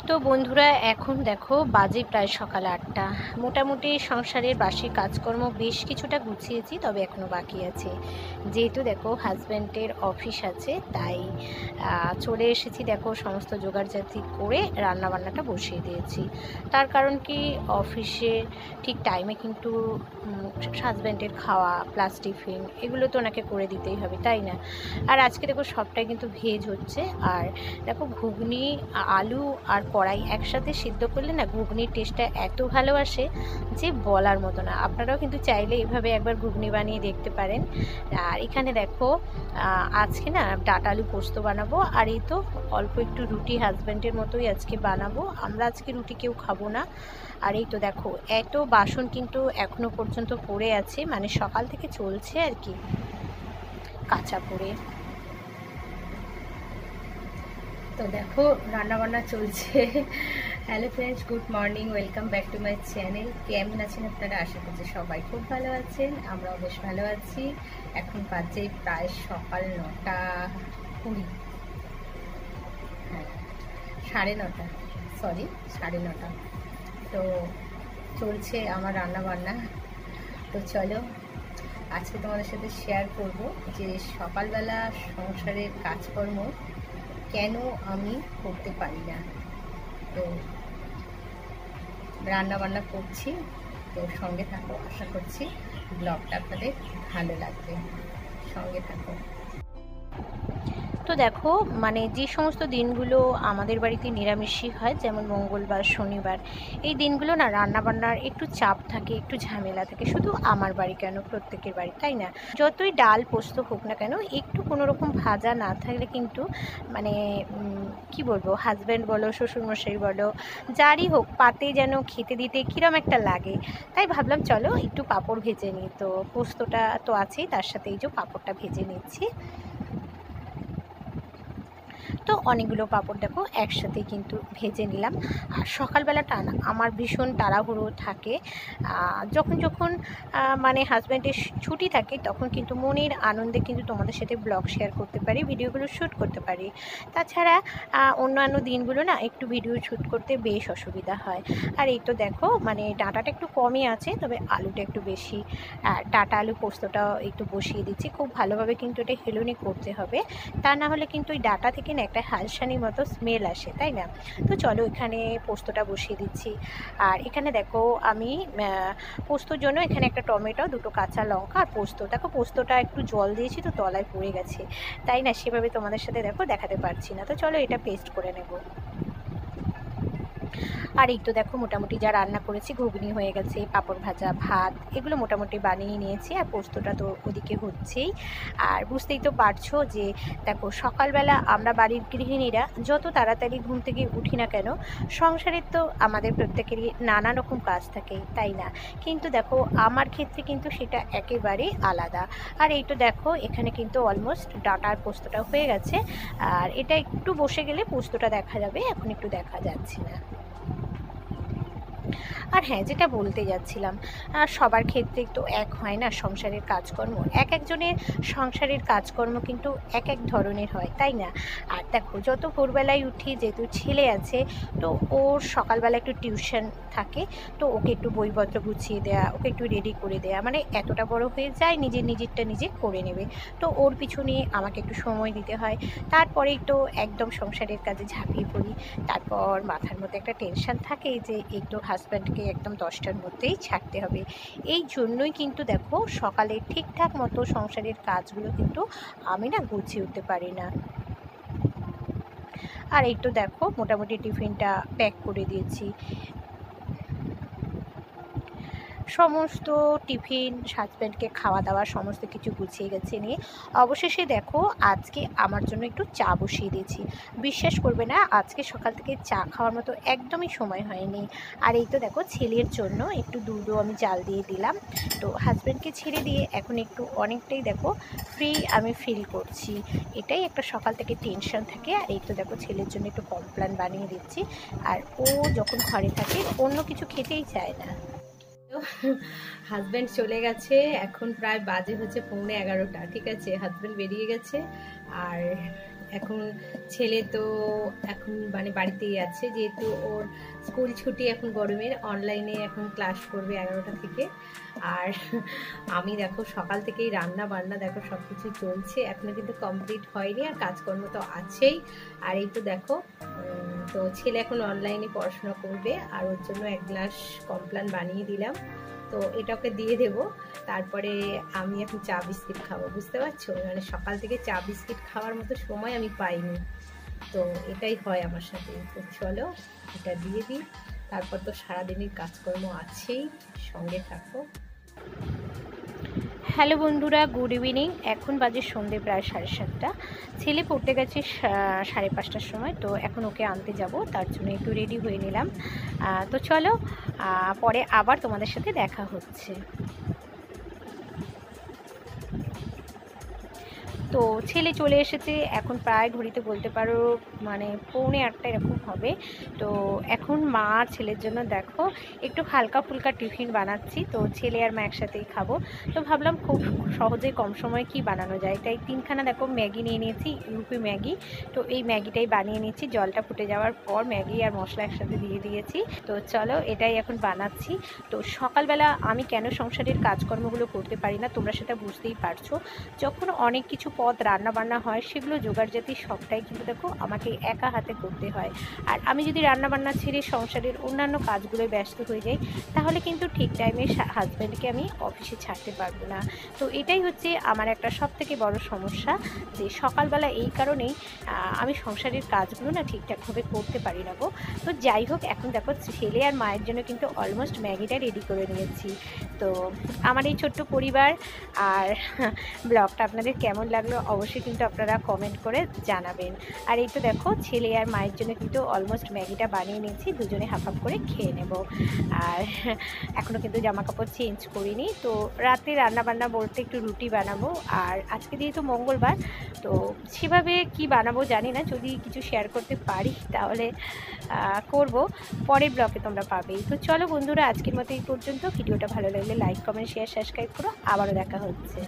তো বন্ধুরা, এখন দেখো বাজে প্রায় সকাল ৮টা। মোটামুটি সংসারের বাসি কাজকর্ম বেশ কিছুটা গুছিয়েছি, তবে এখনও বাকি আছে। যেহেতু দেখো হাজব্যান্ডের অফিস আছে, তাই চলে এসেছি। দেখো সমস্ত জোগাড়জাতি করে রান্নাবান্নাটা বসিয়ে দিয়েছি। তার কারণ কি, অফিসে ঠিক টাইমে কিন্তু হাজব্যান্ডের খাওয়া প্লাস টিফিন এগুলো তো ওনাকে করে দিতেই হবে, তাই না? আর আজকে দেখো সবটাই কিন্তু ভেজ হচ্ছে। আর দেখো ঘুগনি, আলু আর কড়াই একসাথে সিদ্ধ করলে না ঘুগনির টেস্টটা এত ভালো আসে যে বলার মতো না। আপনারাও কিন্তু চাইলে এভাবে একবার ঘুগনি বানিয়ে দেখতে পারেন। আর এখানে দেখো আজকে না ডাঁটা আলু পোস্ত বানাবো। আর এই তো অল্প একটু রুটি হাজব্যান্ডের মতোই আজকে বানাবো। আমরা আজকে রুটি কেউ খাবো না। আর এই তো দেখো এত বাসন কিন্তু এখনো পর্যন্ত পড়ে আছে, মানে সকাল থেকে চলছে আর কি কাঁচা পড়ে। তো দেখো রান্নাবান্না চলছে। Hello friends, good morning, welcome back to my channel. কেমন আছেন আপনারা? আশা করছি সবাই খুব ভালো আছেন, আমরাও বেশ ভালো আছি। এখন বাজে প্রায় সকাল 9:20, হ্যাঁ 9:30, সরি 9:30। তো চলছে আমার রান্নাবান্না। তো চলো আজকে তোমাদের সাথে শেয়ার করব যে সকালবেলা সংসারের কাজকর্ম কেন আমি করতে পারি না। তো রান্না বান্না করছি, তো সঙ্গে থাকো। আশা করছি ব্লগটা আপনাদের ভালো লাগবে, সঙ্গে থাকো। তো দেখো মানে যে সমস্ত দিনগুলো আমাদের বাড়িতে নিরামিষই হয়, যেমন মঙ্গলবার, শনিবার, এই দিনগুলো না রান্নাবান্নার একটু চাপ থাকে, একটু ঝামেলা থাকে। শুধু আমার বাড়ি কেন, প্রত্যেকের বাড়ি, তাই না? যতই ডাল পোস্ত হোক না কেন, একটু কোনো রকম ভাজা না থাকলে কিন্তু মানে কি বলবো, হাজব্যান্ড বলো, শ্বশুরমশাই বলো, যারই হোক পাতে যেন খেতে দিতে কীরম একটা লাগে। তাই ভাবলাম চলো একটু পাঁপড় ভেজে নিই। তো পোস্তটা তো আছেই, তার সাথে এই যে পাঁপড়টা ভেজে নিচ্ছি। তো অনেকগুলো পাঁপড় দেখো একসাথেই কিন্তু ভেজে নিলাম। আর সকালবেলাটা না আমার ভীষণ তাড়াহুড়ো থাকে। যখন যখন মানে হাজব্যান্ডের ছুটি থাকে তখন কিন্তু মনের আনন্দে কিন্তু তোমাদের সাথে ব্লগ শেয়ার করতে পারি, ভিডিওগুলো শ্যুট করতে পারি। তাছাড়া অন্যান্য দিনগুলো না একটু ভিডিও শ্যুট করতে বেশ অসুবিধা হয়। আর এই তো দেখো মানে ডাঁটাটা একটু কমই আছে, তবে আলুটা একটু বেশি। ডাঁটা আলু পোস্তটাও একটু বসিয়ে দিচ্ছি। খুব ভালোভাবে কিন্তু এটা হেলুনি করতে হবে, তা না হলে কিন্তু ওই ডাঁটা থেকে না একটা হালসানির মতো স্মেল আসে, তাই না? তো চলো এখানে পোস্তটা বসিয়ে দিচ্ছি। আর এখানে দেখো আমি পোস্তর জন্য এখানে একটা টমেটো, দুটো কাঁচা লঙ্কা আর পোস্ত। দেখো পোস্তটা একটু জল দিয়েছি তো তলায় পড়ে গেছে, তাই না সেভাবে তোমাদের সাথে দেখো দেখাতে পারছি না। তো চলো এটা পেস্ট করে নেব। আর এই তো দেখো মোটামুটি যা রান্না করেছি, ঘুগনি হয়ে গেছে, পাঁপড় ভাজা, ভাত, এগুলো মোটামুটি বানিয়ে নিয়েছি। আর পোস্তটা তো ওদিকে হচ্ছেই। আর বুঝতেই তো পারছো যে দেখো সকালবেলা আমরা বাড়ির গৃহিণীরা যত তাড়াতাড়ি ঘুম থেকে উঠি না কেন, সংসারের তো আমাদের প্রত্যেকেরই নানা রকম কাজ থাকে, তাই না? কিন্তু দেখো আমার ক্ষেত্রে কিন্তু সেটা একেবারে আলাদা। আর এই তো দেখো এখানে কিন্তু অলমোস্ট ডাঁটার পোস্তটা হয়ে গেছে। আর এটা একটু বসে গেলে পোস্তটা দেখা যাবে, এখন একটু দেখা যাচ্ছে না। আর হ্যাঁ, যেটা বলতে যাচ্ছিলাম, সবার ক্ষেত্রে তো এক হয় না সংসারের কাজকর্ম। এক একজনের সংসারের কাজকর্ম কিন্তু এক এক ধরনের হয়, তাই না? আর দেখো যত ভোরবেলায় উঠি, যেহেতু ছেলে আছে, তো ওর সকালবেলা একটু টিউশন থাকে, তো ওকে একটু বইপত্র গুছিয়ে দেওয়া, ওকে একটু রেডি করে দেওয়া, মানে এতটা বড় হয়ে যায় নিজেরটা নিজে করে নেবে। তো ওর পিছনে আমাকে একটু সময় দিতে হয়। তারপরেই তো একদম সংসারের কাজে ঝাঁপিয়ে পড়ি। তারপর মাথার মধ্যে একটা টেনশন থাকে যে একটু হাজব্যান্ডকে একদম 10টার মধ্যেই ছাড়তে হবে। এই জন্যই কিন্তু দেখো সকালে ঠিকঠাক মতো সংসারের কাজগুলো কিন্তু আমি না গুছিয়ে উঠতে পারি না। আর এই তো দেখো মোটামুটি টিফিনটা প্যাক করে দিয়েছি, সমস্ত টিফিন, হাজব্যান্ডকে খাওয়া দাওয়া সমস্ত কিছু গুছিয়ে গেছে নিয়ে অবশেষে দেখো আজকে আমার জন্য একটু চা বসিয়ে দিয়েছি। বিশ্বাস করবে না, আজকে সকাল থেকে চা খাওয়ার মতো একদমই সময় হয়নি। আর এই তো দেখো ছেলের জন্য একটু দুধও আমি জাল দিয়ে দিলাম। তো হাজব্যান্ডকে ছেড়ে দিয়ে এখন একটু অনেকটাই দেখো ফ্রি আমি ফিল করছি। এটাই একটা সকাল থেকে টেনশন থাকে। আর এই তো দেখো ছেলের জন্য একটু কমপ্ল্যান বানিয়ে দিচ্ছি। আর ও যখন ঘরে থাকে অন্য কিছু খেতেই চায় না। হাজব্যান্ড চলে গেছে, এখন প্রায় বাজে হচ্ছে 11:15, ঠিক আছে? হাজব্যান্ড বেরিয়ে গেছে। আর এখন ছেলে তো এখন মানে বাড়িতেই আছে, যেহেতু ওর স্কুল ছুটি এখন গরমের, অনলাইনে এখন ক্লাস করবে 11টা থেকে। আর আমি দেখো সকাল থেকেই রান্না বান্না দেখো সব কিছু চলছে, এখনো কিন্তু কমপ্লিট হয়নি, আর কাজকর্ম তো আছেই। আর এই তো দেখো তো ছেলে এখন অনলাইনে পড়াশোনা করবে, আর ওর জন্য 1 গ্লাস কমপ্লান বানিয়ে দিলাম, তো এটা ওকে দিয়ে দেবো। তারপরে আমি এখন চা বিস্কিট খাবো, বুঝতে পারছো, মানে সকাল থেকে চা বিস্কিট খাওয়ার মতো সময় আমি পাইনি, তো এটাই হয় আমার সাথে। তো চলো এটা দিয়ে দিই, তারপর তো সারাদিনের কাজকর্ম আছেই, সঙ্গে থাকো। হ্যালো বন্ধুরা, গুড ইভিনিং। এখন বাজে সন্ধে প্রায় 7:30। ছেলে পড়তে গেছে 5:30টার সময়, তো এখন ওকে আনতে যাব, তার জন্য একটু রেডি হয়ে নিলাম। তো চলো পরে আবার তোমাদের সাথে দেখা হচ্ছে। তো ছেলে চলে এসেছে, এখন প্রায় ঘড়িতে বলতে পারো মানে 7:45 এরকম হবে। তো এখন মা আর ছেলের জন্য দেখো একটু হালকা ফুলকা টিফিন বানাচ্ছি, তো ছেলে আর মা একসাথেই খাবো। তো ভাবলাম খুব সহজে কম সময়ে কি বানানো যায়, তাই 3খানা দেখো ম্যাগি নিয়ে নিয়েছি, ইউপি ম্যাগি। তো এই ম্যাগিটাই বানিয়ে নিচ্ছি, জলটা ফুটে যাওয়ার পর ম্যাগি আর মশলা একসাথে দিয়ে দিয়েছি। তো চলো এটাই এখন বানাচ্ছি। তো সকালবেলা আমি কেন সংসারের কাজকর্মগুলো করতে পারি না, তোমরা সেটা বুঝতেই পারছো। যখন অনেক কিছু পদ রান্না বান্না হয়, সেগুলো জোগাড়জাতি সবটাই কিন্তু দেখো আমাকে একা হাতে করতে হয়। আর আমি যদি রান্না বান্না ছেড়ে সংসারের অন্যান্য কাজগুলোয় ব্যস্ত হয়ে যাই, তাহলে কিন্তু ঠিক টাইমে হাজব্যান্ডকে আমি অফিসে ছাড়তে পারবো না। তো এটাই হচ্ছে আমার একটা সবথেকে বড় সমস্যা, যে সকালবেলা এই কারণেই আমি সংসারের কাজগুলো না ঠিকঠাকভাবে করতে পারি না গো। তো যাই হোক, এখন দেখো ছেলে আর মায়ের জন্য কিন্তু অলমোস্ট ম্যাগিটা রেডি করে নিয়েছি। তো আমার এই ছোট্ট পরিবার আর ব্লগটা আপনাদের কেমন লাগলো অবশ্যই কিন্তু আপনারা কমেন্ট করে জানাবেন। আর এই তো দেখো ছেলে আর মায়ের জন্য কিন্তু অলমোস্ট ম্যাগিটা বানিয়ে নিয়েছি, দুজনে হাফ হাফ করে খেয়ে নেব। আর এখনও কিন্তু জামা কাপড় চেঞ্জ করিনি। তো রাতে রান্না বান্না বলতে একটু রুটি বানাবো, আর আজকে যেহেতু মঙ্গলবার, তো সেভাবে কি বানাবো জানি না, যদি কিছু শেয়ার করতে পারি তাহলে করব, পরের ব্লগে তোমরা পাবেই। তো চলো বন্ধুরা, আজকের মতো এই পর্যন্ত। ভিডিওটা ভালো লাগলে লাইক কমেন্ট শেয়ার সাবস্ক্রাইব করো, আবারও দেখা হচ্ছে।